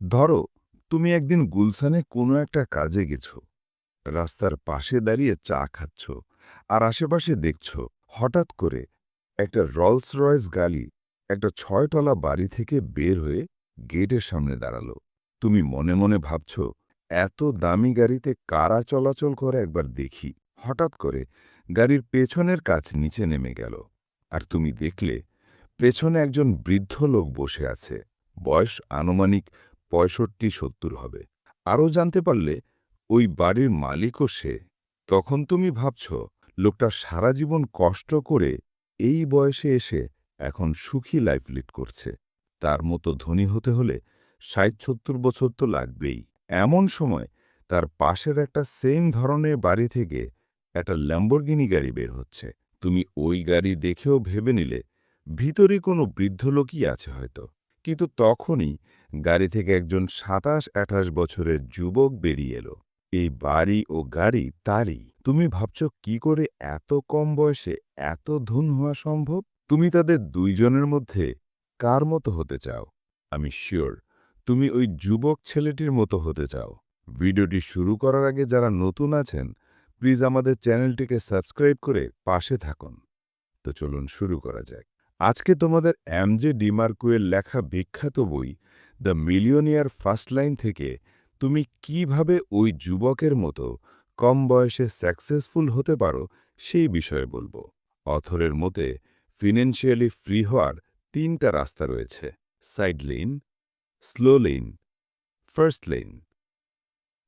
ধরো, তুমি একদিন গুলশানে কোনো একটা কাজে গেছো, রাস্তার পাশে দাঁড়িয়ে চা খাচ্ছ, আর আশেপাশে দেখছ হঠাৎ করে একটা রলস রয়েস গাড়ি একটা ৬ তলা বাড়ি থেকে বের হয়ে গেটের সামনে দাঁড়ালো। তুমি মনে মনে ভাবছ, এত দামি গাড়িতে কারা চলাচল করে একবার দেখি। হঠাৎ করে গাড়ির পেছনের কাচ নিচে নেমে গেল, আর তুমি দেখলে পেছনে একজন বৃদ্ধ লোক বসে আছে। বয়স আনুমানিক ৬৫-৭০ হবে। আরও জানতে পারলে ওই বাড়ির মালিকও সে। তখন তুমি ভাবছ, লোকটা সারা জীবন কষ্ট করে এই বয়সে এসে এখন সুখী লাইফ লিড করছে। তার মতো ধনী হতে হলে ৬০-৭০ বছর তো লাগবেই। এমন সময় তার পাশের একটা সেম ধরনের বাড়ি থেকে একটা ল্যাম্বরগিনি গাড়ি বের হচ্ছে। তুমি ওই গাড়ি দেখেও ভেবে নিলে ভিতরে কোনো বৃদ্ধ লোকই আছে হয়তো। কিন্তু তখনই গাড়ি থেকে একজন ২৭-২৮ বছরের যুবক বেরিয়ে এলো। এই বাড়ি ও গাড়ি তারই। তুমি ভাবছ, কি করে এত কম বয়সে এত ধনী হওয়া সম্ভব? তুমি তাদের দুইজনের মধ্যে কার মতো হতে চাও? আমি শিওর তুমি ওই যুবক ছেলেটির মতো হতে চাও। ভিডিওটি শুরু করার আগে যারা নতুন আছেন, প্লিজ আমাদের চ্যানেলটিকে সাবস্ক্রাইব করে পাশে থাকুন। তো চলুন শুরু করা যাক। আজকে তোমাদের এমজে ডিমার্কোয়ের লেখা বিখ্যাত বই দ্য মিলিয়নিয়ার ফার্স্ট লাইন থেকে তুমি কিভাবে ওই যুবকের মতো কম বয়সে সাকসেসফুল হতে পারো সেই বিষয়ে বলবো। অথরের মতে ফিনান্সিয়ালি ফ্রি হওয়ার ৩টা রাস্তা রয়েছে: side lane, slow lane, first lane.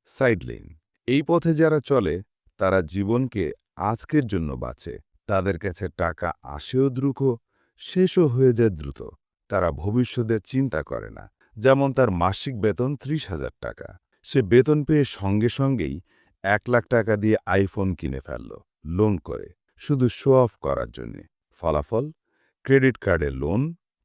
Side lane, এই পথে যারা চলে তারা জীবনকে আজকের জন্য বাঁচে। তাদের কাছে টাকা আসেও দ্রুত, শেষও হয়ে যায় দ্রুত। তারা ভবিষ্যতের চিন্তা করে না। যেমন তার মাসিক বেতন ৩০,০০০ টাকা, সে বেতন পেয়ে সঙ্গে সঙ্গেই ১,০০,০০০ টাকা দিয়ে আইফোন কিনে ফেলল, লোন করে, শুধু শো অফ করার জন্যে। ফলাফল, ক্রেডিট কার্ডে লোন,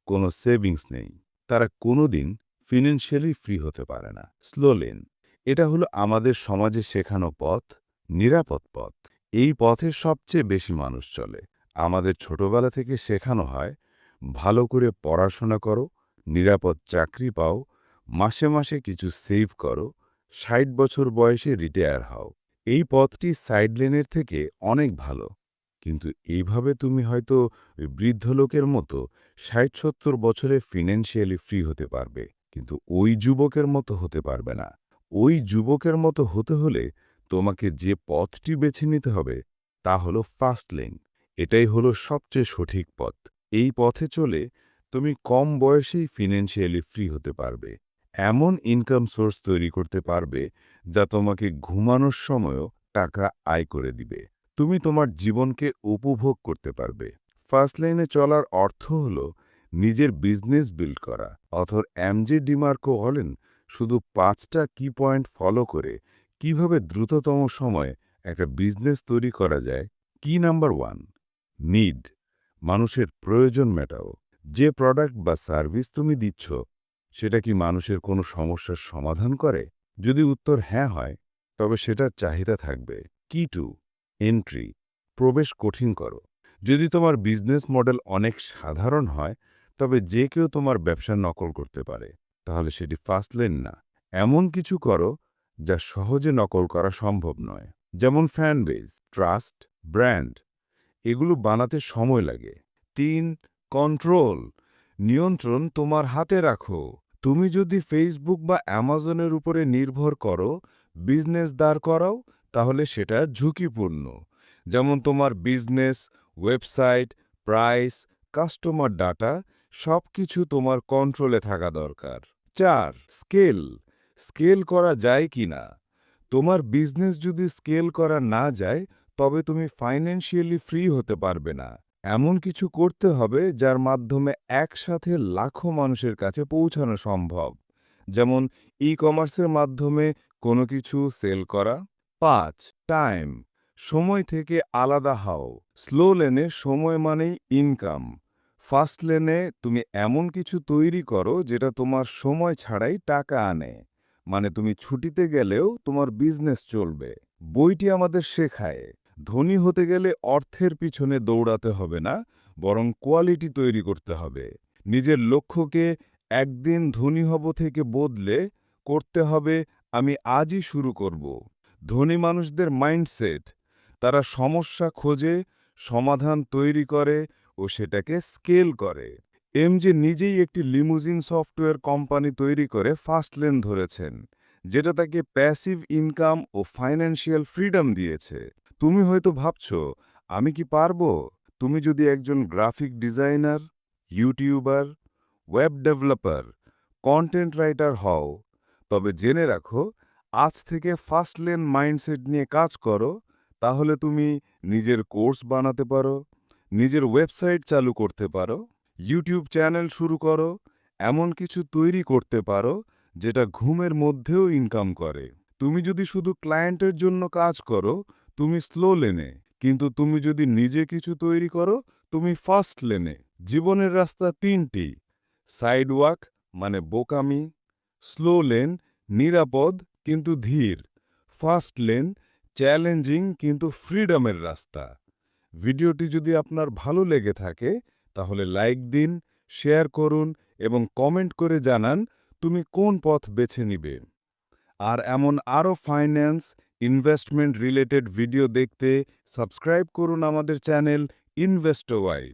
কোনো সেভিংস নেই। তারা কোনোদিন ফিনান্সিয়ালি ফ্রি হতে পারে না। স্লো লেন, এটা হলো আমাদের সমাজে শেখানো পথ, নিরাপদ পথ। এই পথে সবচেয়ে বেশি মানুষ চলে। আমাদের ছোটবেলা থেকে শেখানো হয়, ভালো করে পড়াশোনা করো, নিরাপদ চাকরি পাও, মাসে মাসে কিছু সেভ করো, ৬০ বছর বয়সে রিটায়ার হও। এই পথটি সাইড লেনের থেকে অনেক ভালো। কিন্তু এইভাবে তুমি হয়তো ওই বৃদ্ধ লোকের মতো ৬০-৭০ বছরে ফিনান্সিয়ালি ফ্রি হতে পারবে, কিন্তু ওই যুবকের মতো হতে পারবে না। ওই যুবকের মতো হতে হলে তোমাকে যে পথটি বেছে নিতে হবে তা হলো ফাস্ট লেন। এটাই হলো সবচেয়ে সঠিক পথ। এই পথে চলে তুমি কম বয়সেই ফিনান্সিয়ালি ফ্রি হতে পারবে। এমন ইনকাম সোর্স তৈরি করতে পারবে যা তোমাকে ঘুমানোর সময়ও টাকা আয় করে দিবে। তুমি তোমার জীবনকে উপভোগ করতে পারবে। ফার্স্ট লাইনে চলার অর্থ হল নিজের বিজনেস বিল্ড করা। অথর এমজে ডিমার্কো বলেন, শুধু ৫টা কি পয়েন্ট ফলো করে কিভাবে দ্রুততম সময়ে একটা বিজনেস তৈরি করা যায়। কি নাম্বার ১, নিড, মানুষের প্রয়োজন মেটাও। যে প্রোডাক্ট বা সার্ভিস তুমি দিচ্ছ সেটা কি মানুষের কোনো সমস্যার সমাধান করে? যদি উত্তর হ্যাঁ হয়, তবে সেটার চাহিদা থাকবে। কি ২, এন্ট্রি, প্রবেশ কঠিন করো। যদি তোমার বিজনেস মডেল অনেক সাধারণ হয়, তবে যে কেউ তোমার ব্যবসা নকল করতে পারে, তাহলে সেটি ফাস্ট লেন না। এমন কিছু করো যা সহজে নকল করা সম্ভব নয়। যেমন ফ্যান বেজ, ট্রাস্ট, ব্র্যান্ড, এগুলো বানাতে সময় লাগে। ৩, কন্ট্রোল, নিয়ন্ত্রণ তোমার হাতে রাখো। তুমি যদি ফেসবুক বা অ্যামাজনের উপরে নির্ভর করো বিজনেস দাঁড় করাও, তাহলে সেটা ঝুঁকিপূর্ণ। যেমন তোমার business, website, price, customer data সবকিছু তোমার কন্ট্রোলে থাকা দরকার। ৪, স্কেল, স্কেল করা যায় কিনা। তোমার বিজনেস যদি স্কেল করা না যায়, তবে তুমি ফাইন্যান্সিয়ালি ফ্রি হতে পারবে না। এমন কিছু করতে হবে যার মাধ্যমে একসাথে লাখো মানুষের কাছে পৌঁছানো সম্ভব। যেমন ই-কমার্সের মাধ্যমে কোনো কিছু সেল করা। ৫, টাইম, সময় থেকে আলাদা হও। স্লো লেনে সময় মানেই ইনকাম। ফাস্ট লেনে তুমি এমন কিছু তৈরি করো যেটা তোমার সময় ছাড়াই টাকা আনে। মানে তুমি ছুটিতে গেলেও তোমার বিজনেস চলবে। বইটি আমাদের শেখায়, ধনী হতে গেলে অর্থের পিছনে দৌড়াতে হবে না, বরং কোয়ালিটি তৈরি করতে হবে। নিজের লক্ষ্যকে একদিন ধনী হব থেকে বদলে করতে হবে আমি আজই শুরু করব। ধনী মানুষদের মাইন্ডসেট, তারা সমস্যা খোঁজে, সমাধান তৈরি করে ও সেটাকে স্কেল করে। এমজে নিজেই একটি লিমুজিন সফটওয়্যার কোম্পানি তৈরি করে ফাস্টলেন ধরেছেন, যেটা তাকে প্যাসিভ ইনকাম ও ফাইন্যান্সিয়াল ফ্রিডম দিয়েছে। তুমি হয়তো ভাবছো, আমি কি পারবো? তুমি যদি একজন graphic designer, YouTuber, web developer, content writer হও, তবে জেনে রাখো, আজ থেকে ফাস্টলেন মাইন্ডসেট নিয়ে কাজ করো, তাহলে তুমি নিজের কোর্স বানাতে পারো, নিজের ওয়েবসাইট চালু করতে পারো, ইউটিউব চ্যানেল শুরু করো, এমন কিছু তৈরি করতে পারো যেটা ঘুমের মধ্যেও ইনকাম করে। তুমি যদি শুধু ক্লায়েন্টের জন্য কাজ করো, তুমি স্লো লেনে, কিন্তু তুমি যদি নিজে কিছু তৈরি করো, তুমি ফাস্ট লেনে। জীবনের রাস্তা তিনটি: সাইডওয়াক মানে বোকামি, স্লো লেন নিরাপদ কিন্তু ধীর, ফাস্ট লেন চ্যালেঞ্জিং কিন্তু ফ্রিডমের রাস্তা। ভিডিওটি যদি আপনার ভালো লেগে থাকে তাহলে লাইক দিন, শেয়ার করুন এবং কমেন্ট করে জানান তুমি কোন পথ বেছে নিবে। আর এমন আরও ফাইন্যান্স, ইনভেস্টমেন্ট রিলেটেড ভিডিও দেখতে সাবস্ক্রাইব করুন আমাদের চ্যানেল ইনভেস্টওয়াই।